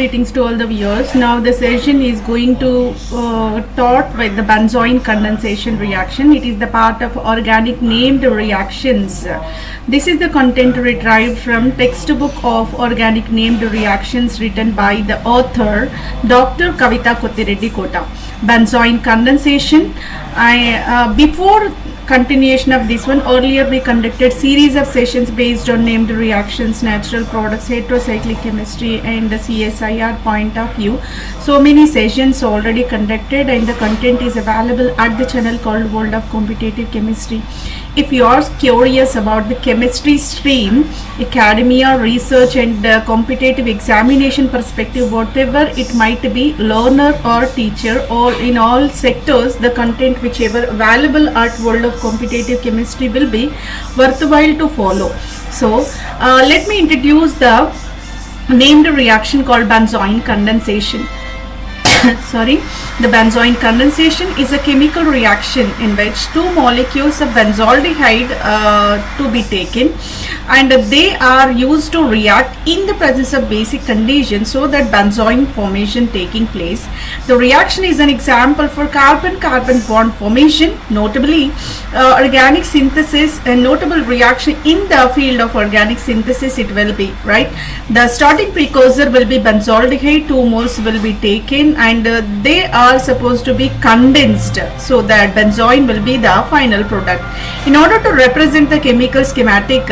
greetings to all the viewers. Now the session is going to taught by the benzoin condensation reaction. It is the part of organic named reactions. This is the content retrieved from textbook of organic named reactions written by the author Dr. Kavita Kottireddy Kota. Benzoin condensation. Before continuation of this one, earlier we conducted series of sessions based on named reactions, natural products, heterocyclic chemistry and the CSIR point of view. So many sessions already conducted and the content is available at the channel called World of Competitive Chemistry. If you are curious about the chemistry stream, academia, research and competitive examination perspective, whatever it might be, learner or teacher or in all sectors, the content whichever available at World of Competitive Chemistry will be worthwhile to follow. So let me introduce the named reaction called benzoin condensation. Sorry, the benzoin condensation is a chemical reaction in which two molecules of benzaldehyde to be taken, and they are used to react in the presence of basic conditions so that benzoin formation taking place. The reaction is an example for carbon-carbon bond formation, notably organic synthesis, a notable reaction in the field of organic synthesis it will be, right? The starting precursor will be benzaldehyde, 2 moles will be taken and they are supposed to be condensed so that benzoin will be the final product. In order to represent the chemical schematic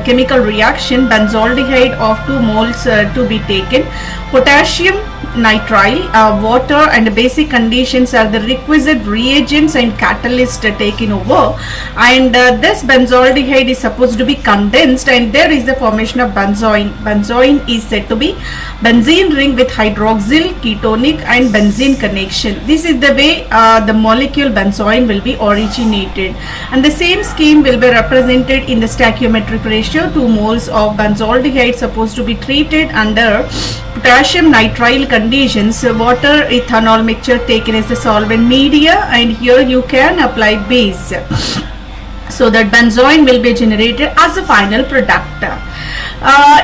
chemical reaction, benzaldehyde of 2 moles to be taken, potassium nitrile, water and basic conditions are the requisite reagents and catalyst taken over, and this benzaldehyde is supposed to be condensed and there is the formation of benzoin. Benzoin is said to be benzene ring with hydroxyl, ketonic and benzene connection. This is the way the molecule benzoin will be originated, and the same scheme will be represented in the stoichiometric ratio. 2 moles of benzaldehyde supposed to be treated under potassium nitrile conditions, water ethanol mixture taken as a solvent media, and here you can apply base so that benzoin will be generated as a final product.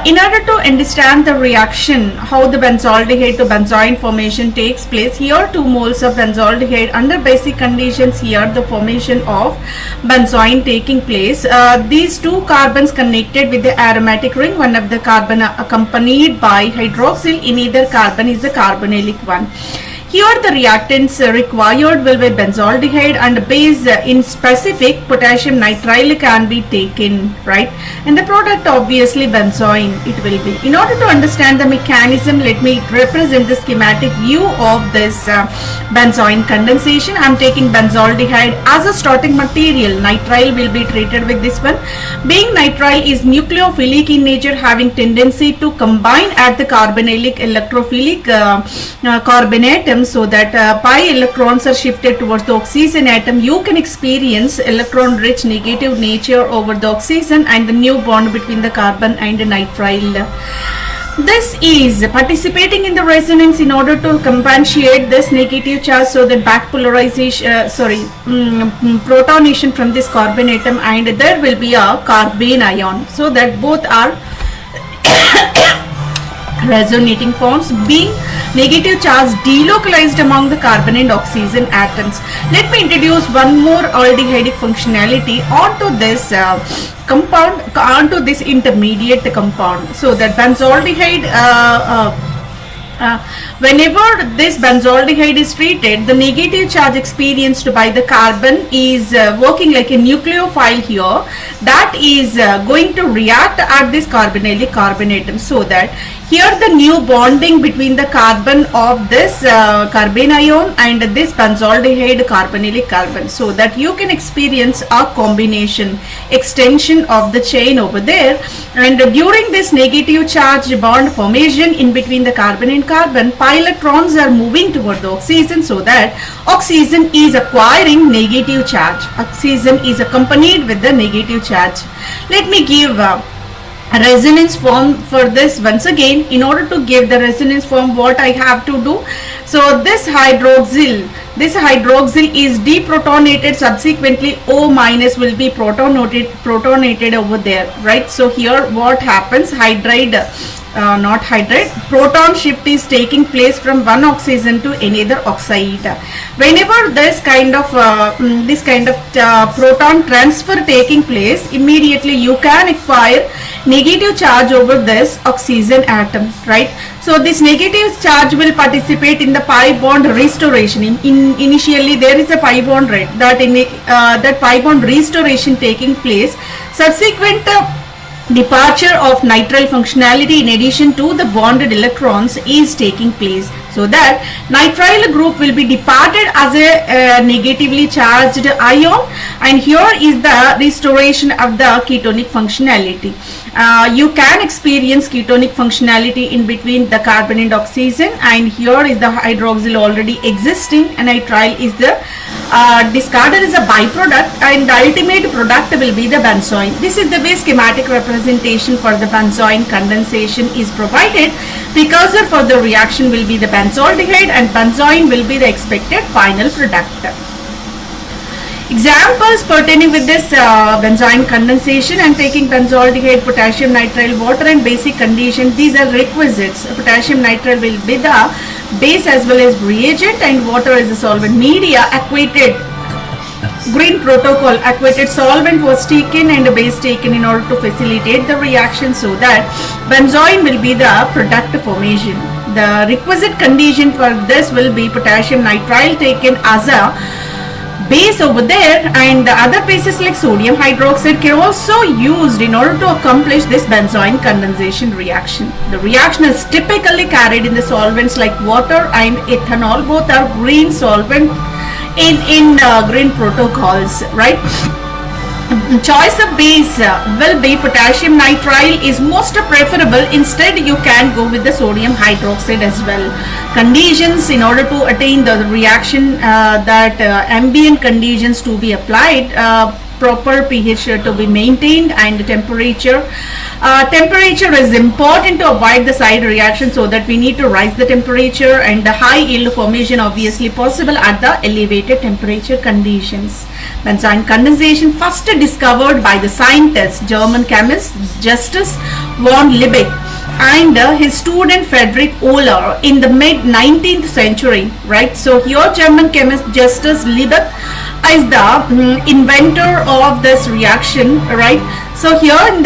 In order to understand the reaction, how the benzaldehyde to benzoin formation takes place, here 2 moles of benzaldehyde under basic conditions, here the formation of benzoin taking place. These 2 carbons connected with the aromatic ring, one of the carbon accompanied by hydroxyl, in either carbon is the carbonylic one. Here the reactants required will be benzaldehyde and base in specific potassium nitrile can be taken, right? And the product obviously benzoin it will be. In order to understand the mechanism, let me represent the schematic view of this benzoin condensation. I am taking benzaldehyde as a starting material. Nitrile will be treated with this one. Being nitrile is nucleophilic in nature, having tendency to combine at the carbonylic electrophilic carbon atom, so that pi electrons are shifted towards the oxygen atom. You can experience electron rich negative nature over the oxygen and the new bond between the carbon and the nitrile. This is participating in the resonance in order to compensate this negative charge so that back polarization, protonation from this carbon atom, and there will be a carbene ion, so that both are resonating forms, being negative charge delocalized among the carbon and oxygen atoms. Let me introduce one more aldehydic functionality onto this compound, onto this intermediate compound, so that benzaldehyde whenever this benzaldehyde is treated, the negative charge experienced by the carbon is working like a nucleophile here, that is going to react at this carbonylic carbon atom, so that here the new bonding between the carbon of this carbene ion and this benzaldehyde carbonylic carbon, so that you can experience a combination extension of the chain over there, and during this negative charge bond formation in between the carbon and carbon, pi electrons are moving toward the oxygen, so that oxygen is acquiring negative charge. Oxygen is accompanied with the negative charge. Let me give a resonance form for this once again. In order to give the resonance form, what I have to do, so this hydroxyl is deprotonated, subsequently O minus will be protonated over there, right? So here what happens, hydride not hydride. Proton shift is taking place from one oxygen to another oxide. Whenever this kind of proton transfer taking place, immediately you can acquire negative charge over this oxygen atom, right? So this negative charge will participate in the pi bond restoration. Initially there is a pi bond, right? That pi bond restoration taking place. Subsequent departure of nitrile functionality in addition to the bonded electrons is taking place, so that nitrile group will be departed as a negatively charged ion, and here is the restoration of the ketonic functionality. You can experience ketonic functionality in between the carbon and oxygen, and here is the hydroxyl already existing, and nitrile is the discarded as a byproduct, and the ultimate product will be the benzoin. This is the way schematic representation for the benzoin condensation is provided. Precursor for the reaction will be the benzaldehyde, and benzoin will be the expected final product. Examples pertaining with this benzoin condensation: and taking benzaldehyde, potassium nitrile, water and basic condition. These are requisites. Potassium nitrile will be the base as well as reagent, and water is the solvent media. Aquated green protocol, aquated solvent was taken and a base taken in order to facilitate the reaction, so that benzoin will be the product formation. The requisite condition for this will be potassium nitrile taken as a base over there, and the other bases like sodium hydroxide can also used in order to accomplish this benzoin condensation reaction. The reaction is typically carried in the solvents like water and ethanol. Both are green solvent in green protocols, right? Choice of base will be potassium nitrile is most preferable. Instead you can go with the sodium hydroxide as well. Conditions in order to attain the reaction, that ambient conditions to be applied, proper pH to be maintained, and temperature. Temperature is important to avoid the side reaction, so that we need to rise the temperature, and the high yield formation obviously possible at the elevated temperature conditions. Benzoin condensation first discovered by the scientist, German chemist Justus von Liebig and his student Friedrich Euler in the mid 19th century, right? So here German chemist Justus Liebig is the inventor of this reaction, right? So here in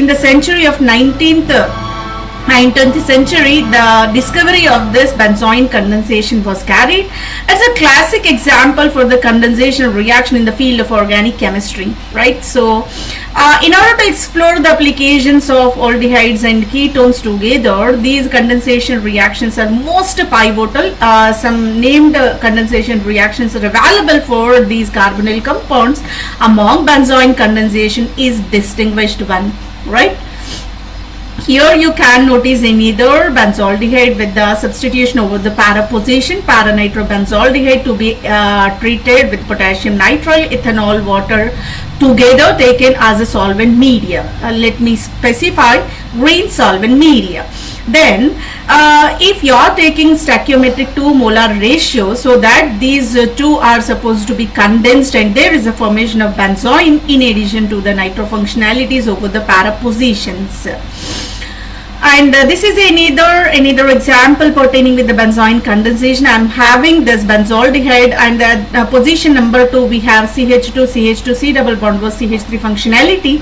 the century of 19th and 20th century, the discovery of this benzoin condensation was carried as a classic example for the condensation reaction in the field of organic chemistry, right? So in order to explore the applications of aldehydes and ketones together, these condensation reactions are most pivotal. Some named condensation reactions are available for these carbonyl compounds. Among benzoin condensation is distinguished one, right? Here you can notice in either benzaldehyde with the substitution over the para position, para-nitrobenzaldehyde to be treated with potassium nitrile, ethanol, water together taken as a solvent media. Let me specify green solvent media. Then if you are taking stoichiometric 2 molar ratio, so that these two are supposed to be condensed, and there is a formation of benzoin in addition to the nitro functionalities over the para positions. And this is another example pertaining with the benzoin condensation. I am having this benzaldehyde, and the position number 2 we have CH2, CH2, C double bond was CH3 functionality.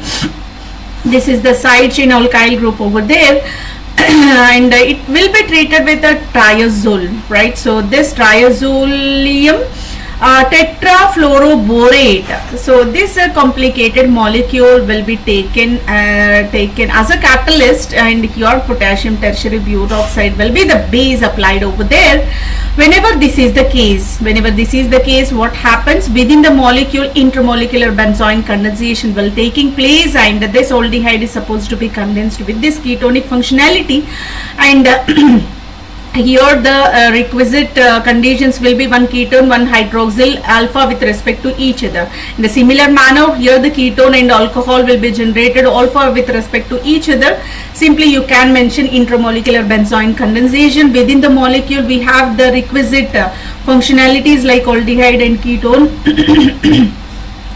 This is the side chain alkyl group over there. And it will be treated with a triazole, right? So this triazolium tetrafluoroborate. So this complicated molecule will be taken as a catalyst, and your potassium tertiary butoxide will be the base applied over there. Whenever this is the case, what happens within the molecule? Intermolecular benzoin condensation will taking place, and this aldehyde is supposed to be condensed with this ketonic functionality, and here the requisite conditions will be one ketone, one hydroxyl alpha with respect to each other. In the similar manner, here the ketone and alcohol will be generated alpha with respect to each other. Simply you can mention intramolecular benzoin condensation. Within the molecule we have the requisite functionalities like aldehyde and ketone.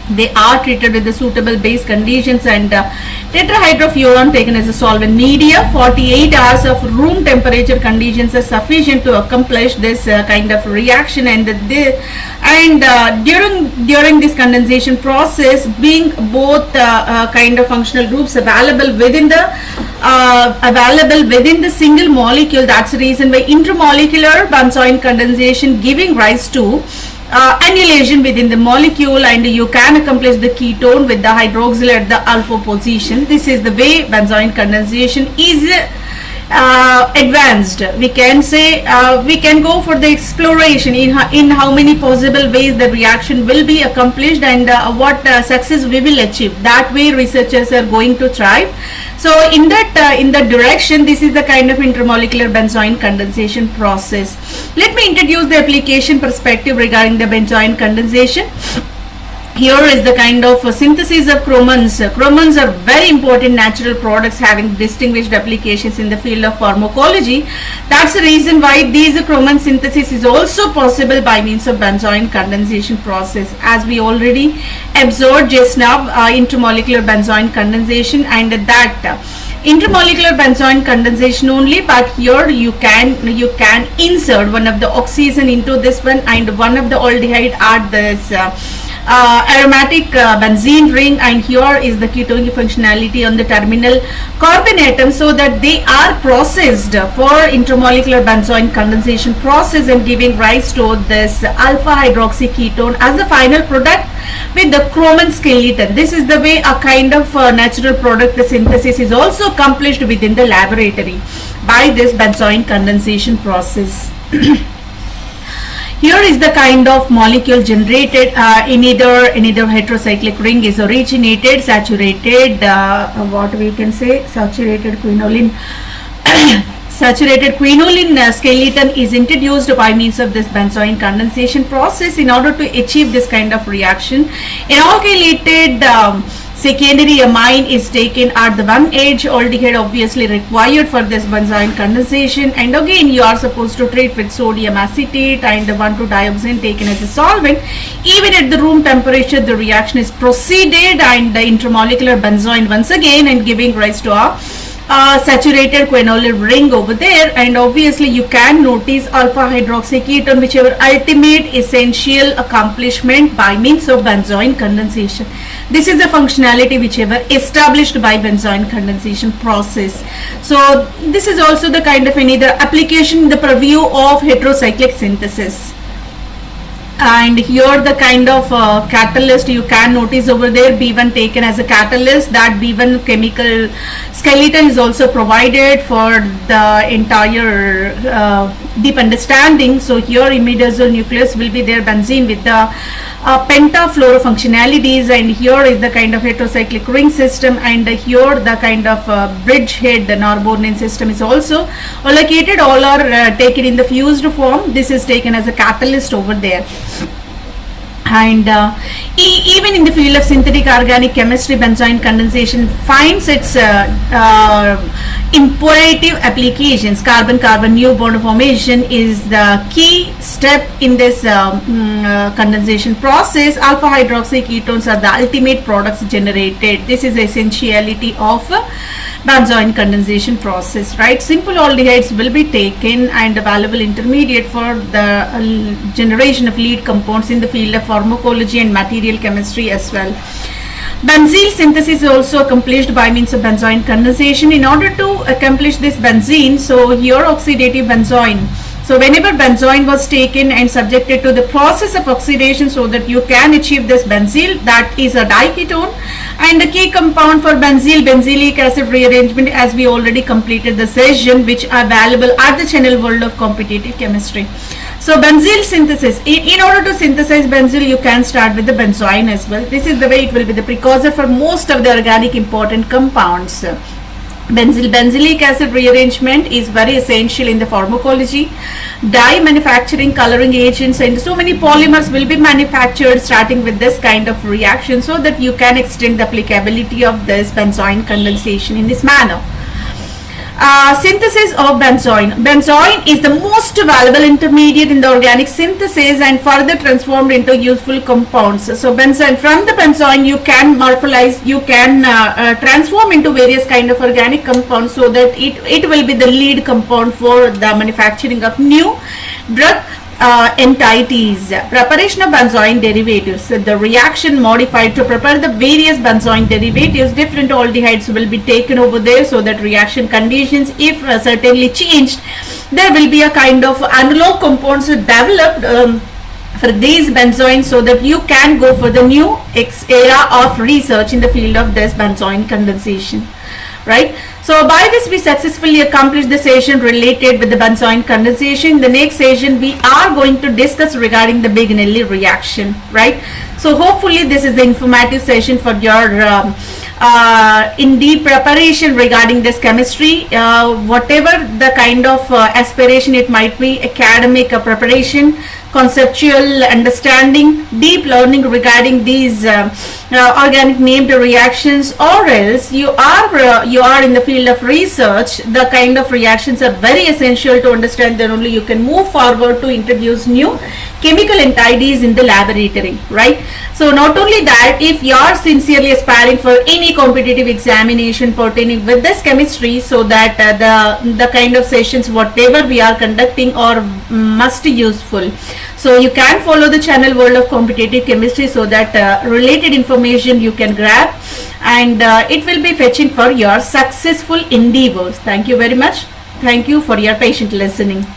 They are treated with the suitable base conditions, and Tetrahydrofuran taken as a solvent media. 48 hours of room temperature conditions are sufficient to accomplish this kind of reaction, and during this condensation process, being both kind of functional groups available within the single molecule, that's the reason why intermolecular benzoin condensation giving rise to annihilation within the molecule, and you can accomplish the ketone with the hydroxyl at the alpha position. This is the way benzoin condensation is advanced. We can say we can go for the exploration in how many possible ways the reaction will be accomplished, and what success we will achieve. That way researchers are going to try. So in that direction, this is the kind of intermolecular benzoin condensation process. Let me introduce the application perspective regarding the benzoin condensation. Here is the kind of synthesis of chromins. Chromins are very important natural products having distinguished applications in the field of pharmacology. That's the reason why these chromin synthesis is also possible by means of benzoin condensation process. As we already observed just now, intermolecular benzoin condensation, and that intermolecular benzoin condensation only, but here you can insert one of the oxygen into this one and one of the aldehyde at this aromatic benzene ring, and here is the ketone functionality on the terminal carbon atom, so that they are processed for intermolecular benzoin condensation process and giving rise to this alpha hydroxy ketone as the final product with the chromin skeleton. This is the way a kind of natural product the synthesis is also accomplished within the laboratory by this benzoin condensation process. Here is the kind of molecule generated in either heterocyclic ring is originated, saturated what we can say, saturated quinoline saturated quinoline skeleton is introduced by means of this benzoin condensation process in order to achieve this kind of reaction. Inalkylated secondary amine is taken at the one edge, aldehyde obviously required for this benzoin condensation, and again you are supposed to treat with sodium acetate and 1,2-dioxane taken as a solvent. Even at the room temperature the reaction is proceeded, and the intermolecular benzoin once again and giving rise to a saturated quinoline ring over there, and obviously you can notice alpha hydroxy ketone, whichever ultimate essential accomplishment by means of benzoin condensation. This is the functionality whichever established by benzoin condensation process. So this is also the kind of another application in the purview of heterocyclic synthesis. And here the kind of catalyst you can notice over there, B1 taken as a catalyst. That B1 chemical skeleton is also provided for the entire deep understanding. So here imidazole nucleus will be there, benzene with the pentafluorofunctionalities, and here is the kind of heterocyclic ring system, and here the kind of bridgehead norbornene system is also allocated. All are taken in the fused form. This is taken as a catalyst over there. And even in the field of synthetic organic chemistry, benzoin condensation finds its imperative applications. Carbon-carbon new bond formation is the key step in this condensation process. Alpha hydroxy ketones are the ultimate products generated. This is the essentiality of benzoin condensation process, right? Simple aldehydes will be taken and available intermediate for the generation of lead compounds in the field of pharmacology and material chemistry as well. Benzene synthesis is also accomplished by means of benzoin condensation. In order to accomplish this benzene, so here oxidative benzoin. So whenever benzoin was taken and subjected to the process of oxidation so that you can achieve this benzyl, that is a diketone, and the key compound for benzyl, benzylic acid rearrangement, as we already completed the session, which are available at the channel World of Competitive Chemistry. So benzyl synthesis, in order to synthesize benzyl you can start with the benzoin as well. This is the way it will be the precursor for most of the organic important compounds. Benzylic acid rearrangement is very essential in the pharmacology. Dye manufacturing, coloring agents, and so many polymers will be manufactured starting with this kind of reaction, so that you can extend the applicability of this benzoin condensation in this manner. Synthesis of benzoin. Benzoin is the most valuable intermediate in the organic synthesis and further transformed into useful compounds. So benzoin, from the benzoin you can morpholize, you can transform into various kind of organic compounds, so that it will be the lead compound for the manufacturing of new drug entities. Preparation of benzoin derivatives. The reaction modified to prepare the various benzoin derivatives. Different aldehydes will be taken over there, so that reaction conditions, if certainly changed, there will be a kind of analog compounds developed for these benzoin, so that you can go for the new era of research in the field of this benzoin condensation. Right. So by this we successfully accomplished the session related with the benzoin condensation. The next session we are going to discuss regarding the Bignelli reaction. Right. So hopefully this is the informative session for your in deep preparation regarding this chemistry. Whatever the kind of aspiration it might be, academic preparation, conceptual understanding, deep learning regarding these organic named reactions, or else you are in the field of research. The kind of reactions are very essential to understand, then only you can move forward to introduce new chemical entities in the laboratory, right? So not only that, if you are sincerely aspiring for any competitive examination pertaining with this chemistry, so that the kind of sessions whatever we are conducting are must useful. So you can follow the channel World of Competitive Chemistry, so that related information you can grab, and it will be fetching for your successful endeavors. Thank you very much. Thank you for your patient listening.